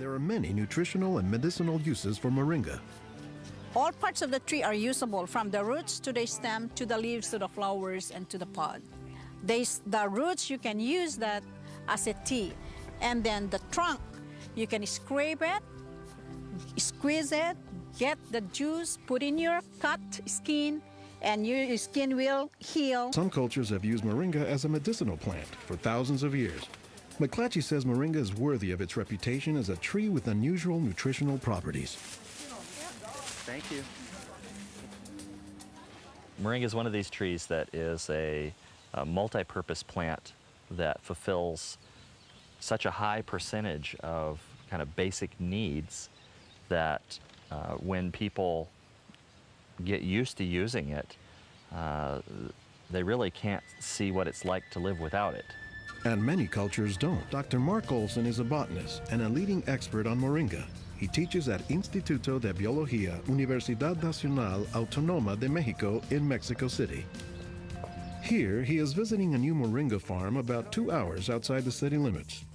There are many nutritional and medicinal uses for moringa. All parts of the tree are usable, from the roots to the stem, to the leaves, to the flowers, and to the pod. The roots, you can use that as a tea. And then the trunk, you can scrape it, squeeze it, get the juice, put in your cut skin, and your skin will heal. Some cultures have used moringa as a medicinal plant for thousands of years. McClatchy says moringa is worthy of its reputation as a tree with unusual nutritional properties. Thank you. Moringa is one of these trees that is a multi-purpose plant that fulfills such a high percentage of kind of basic needs that when people get used to using it, they really can't see what it's like to live without it. And many cultures don't. Dr. Mark Olson is a botanist and a leading expert on moringa. He teaches at Instituto de Biología, Universidad Nacional Autónoma de México in Mexico City. Here, he is visiting a new moringa farm about 2 hours outside the city limits.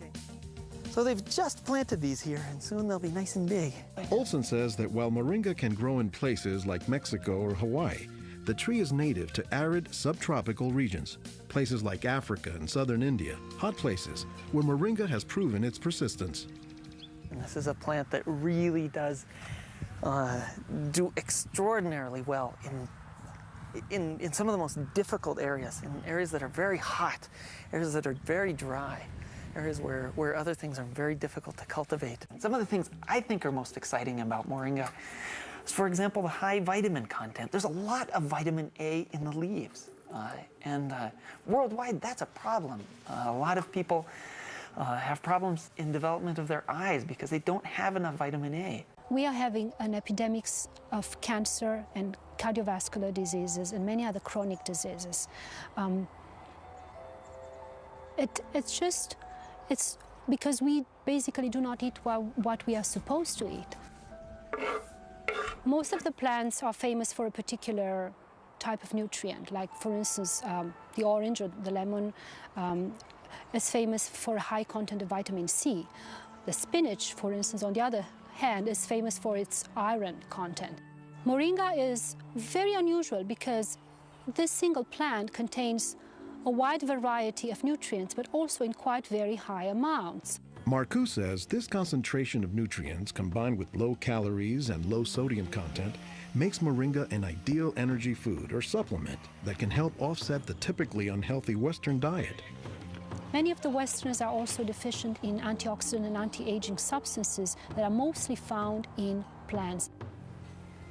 So they've just planted these here, and soon they'll be nice and big. Olson says that while moringa can grow in places like Mexico or Hawaii, the tree is native to arid subtropical regions, places like Africa and southern India, hot places where moringa has proven its persistence. And this is a plant that really does do extraordinarily well in some of the most difficult areas, in areas that are very hot, areas that are very dry, areas where other things are very difficult to cultivate. Some of the things I think are most exciting about moringa is, for example, the high vitamin content. There's a lot of vitamin A in the leaves, and worldwide that's a problem. A lot of people have problems in development of their eyes because they don't have enough vitamin A. We are having an epidemic of cancer and cardiovascular diseases and many other chronic diseases. It's because we basically do not eat what we are supposed to eat. Most of the plants are famous for a particular type of nutrient, like for instance the orange or the lemon is famous for a high content of vitamin C. The spinach, for instance, on the other hand, is famous for its iron content. Moringa is very unusual because this single plant contains a wide variety of nutrients, but also in quite very high amounts. Marcoux says this concentration of nutrients combined with low calories and low sodium content makes moringa an ideal energy food or supplement that can help offset the typically unhealthy Western diet. Many of the Westerners are also deficient in antioxidant and anti-aging substances that are mostly found in plants.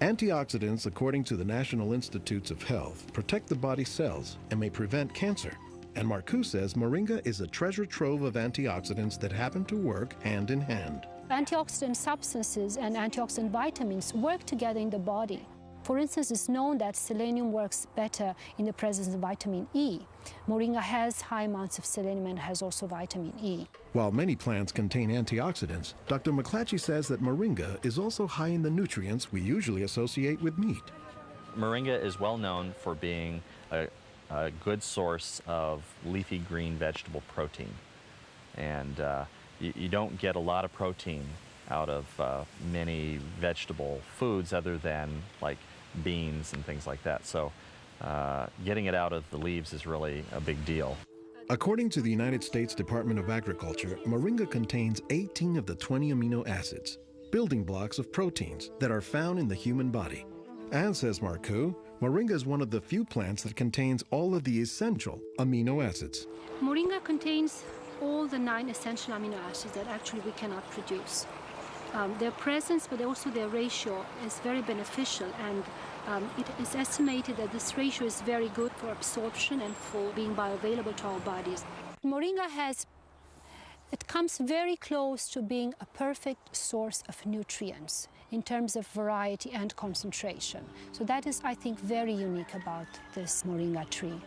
Antioxidants, according to the National Institutes of Health, protect the body's cells and may prevent cancer. And Marcoux says moringa is a treasure trove of antioxidants that happen to work hand in hand. Antioxidant substances and antioxidant vitamins work together in the body. For instance, it's known that selenium works better in the presence of vitamin E. Moringa has high amounts of selenium and has also vitamin E. While many plants contain antioxidants, Dr. McClatchy says that moringa is also high in the nutrients we usually associate with meat. Moringa is well known for being a good source of leafy green vegetable protein. And you don't get a lot of protein out of many vegetable foods other than like beans and things like that. So getting it out of the leaves is really a big deal. According to the United States Department of Agriculture, moringa contains 18 of the 20 amino acids, building blocks of proteins that are found in the human body. And says Marcoux, moringa is one of the few plants that contains all of the essential amino acids. Moringa contains all the 9 essential amino acids that actually we cannot produce. Their presence, but also their ratio, is very beneficial, and it is estimated that this ratio is very good for absorption and for being bioavailable to our bodies. Moringa comes very close to being a perfect source of nutrients in terms of variety and concentration. So that is, I think, very unique about this moringa tree.